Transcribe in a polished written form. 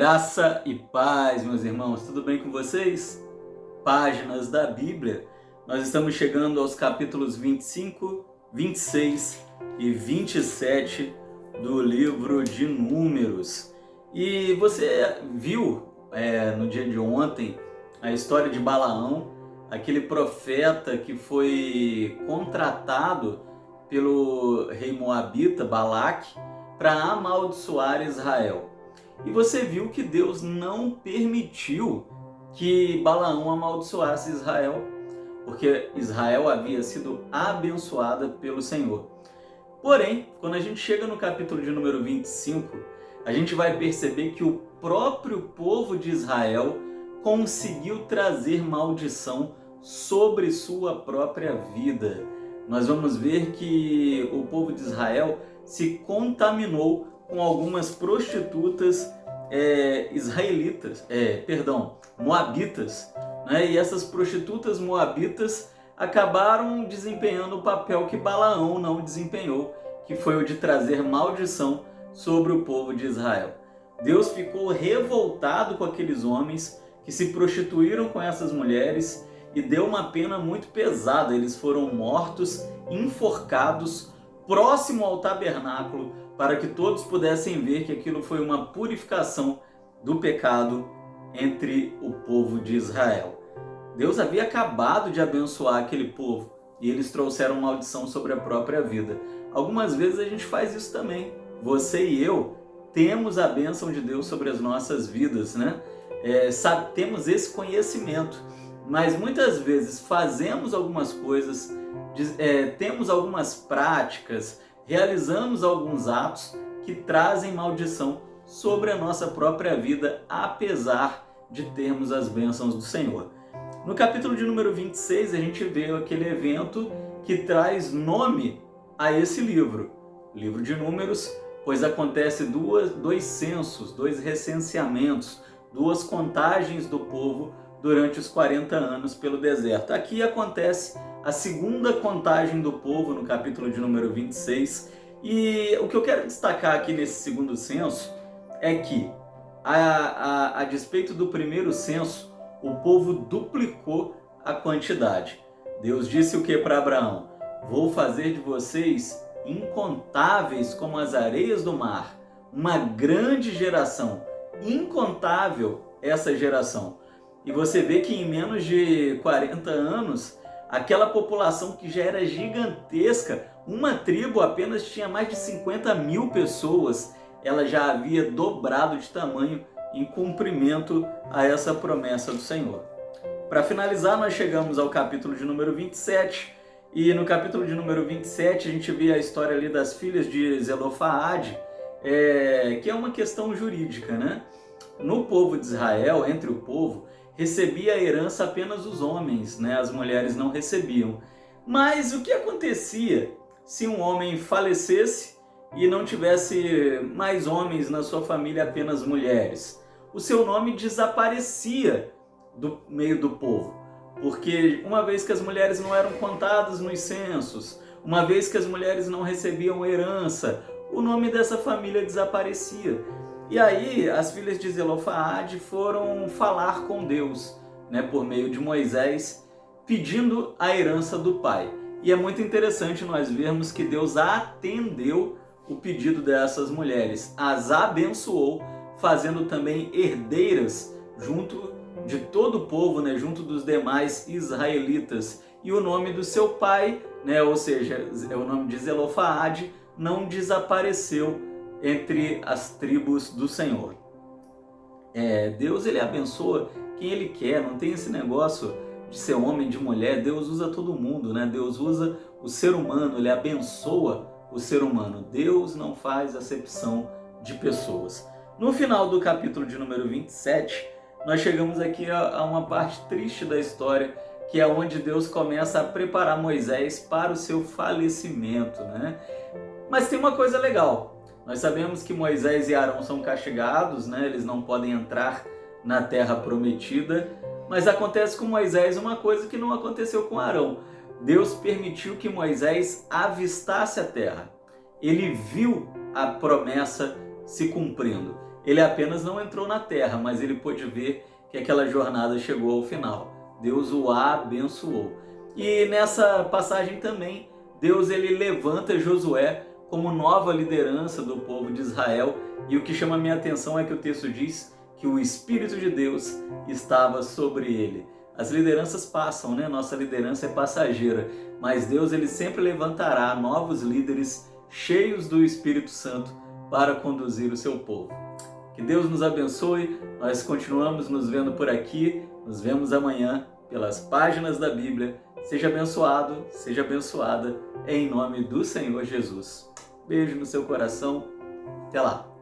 Graça e paz, meus irmãos, tudo bem com vocês? Páginas da Bíblia, nós estamos chegando aos capítulos 25, 26 e 27 do livro de Números. E você viu no dia de ontem a história de Balaão, aquele profeta que foi contratado pelo rei moabita Balaque para amaldiçoar Israel. E você viu que Deus não permitiu que Balaão amaldiçoasse Israel, porque Israel havia sido abençoada pelo Senhor. Porém, quando a gente chega no capítulo de número 25, a gente vai perceber que o próprio povo de Israel conseguiu trazer maldição sobre sua própria vida. Nós vamos ver que o povo de Israel se contaminou com algumas prostitutas moabitas, né? E essas prostitutas moabitas acabaram desempenhando o papel que Balaão não desempenhou, que foi o de trazer maldição sobre o povo de Israel. Deus ficou revoltado com aqueles homens que se prostituíram com essas mulheres e deu uma pena muito pesada. Eles foram mortos, enforcados, próximo ao tabernáculo, para que todos pudessem ver que aquilo foi uma purificação do pecado entre o povo de Israel. Deus havia acabado de abençoar aquele povo e eles trouxeram maldição sobre a própria vida. Algumas vezes a gente faz isso também. Você e eu temos a bênção de Deus sobre as nossas vidas, né? Temos esse conhecimento, mas muitas vezes fazemos algumas coisas, temos algumas práticas, realizamos alguns atos que trazem maldição sobre a nossa própria vida, apesar de termos as bênçãos do Senhor. No capítulo de número 26, a gente vê aquele evento que traz nome a esse livro de Números, pois acontece dois censos, dois recenseamentos, duas contagens do povo durante os 40 anos pelo deserto. Aqui acontece a segunda contagem do povo no capítulo de número 26. E o que eu quero destacar aqui nesse segundo censo é que, a despeito do primeiro censo, o povo duplicou a quantidade. Deus disse o que para Abraão? Vou fazer de vocês incontáveis como as areias do mar, uma grande geração, incontável essa geração. E você vê que em menos de 40 anos, aquela população que já era gigantesca, uma tribo apenas tinha mais de 50 mil pessoas, ela já havia dobrado de tamanho em cumprimento a essa promessa do Senhor. Para finalizar, nós chegamos ao capítulo de número 27, e no capítulo de número 27 a gente vê a história ali das filhas de Zelofehade, que é uma questão jurídica, né? No povo de Israel, entre o povo, recebia a herança apenas os homens, né? As mulheres não recebiam. Mas o que acontecia se um homem falecesse e não tivesse mais homens na sua família, apenas mulheres? O seu nome desaparecia do meio do povo, porque uma vez que as mulheres não eram contadas nos censos, uma vez que as mulheres não recebiam herança, o nome dessa família desaparecia. E aí as filhas de Zelofehade foram falar com Deus, né, por meio de Moisés, pedindo a herança do pai. E é muito interessante nós vermos que Deus atendeu o pedido dessas mulheres, as abençoou, fazendo também herdeiras junto de todo o povo, né, junto dos demais israelitas. E o nome do seu pai, né, ou seja, o nome de Zelofehade, não desapareceu entre as tribos do Senhor. Deus, ele abençoa quem ele quer, não tem esse negócio de ser homem, de mulher. Deus usa todo mundo, né? Deus usa o ser humano, ele abençoa o ser humano. Deus não faz acepção de pessoas. No final do capítulo de número 27, nós chegamos aqui a uma parte triste da história, que é onde Deus começa a preparar Moisés para o seu falecimento, né? Mas tem uma coisa legal. Nós sabemos que Moisés e Arão são castigados, né? Eles não podem entrar na terra prometida, mas acontece com Moisés uma coisa que não aconteceu com Arão. Deus permitiu que Moisés avistasse a terra. Ele viu a promessa se cumprindo. Ele apenas não entrou na terra, mas ele pôde ver que aquela jornada chegou ao final. Deus o abençoou. E nessa passagem também, Deus ele levanta Josué como nova liderança do povo de Israel. E o que chama a minha atenção é que o texto diz que o Espírito de Deus estava sobre ele. As lideranças passam, né? Nossa liderança é passageira, mas Deus ele sempre levantará novos líderes cheios do Espírito Santo para conduzir o seu povo. Que Deus nos abençoe, nós continuamos nos vendo por aqui, nos vemos amanhã pelas páginas da Bíblia. Seja abençoado, seja abençoada, em nome do Senhor Jesus. Beijo no seu coração, até lá!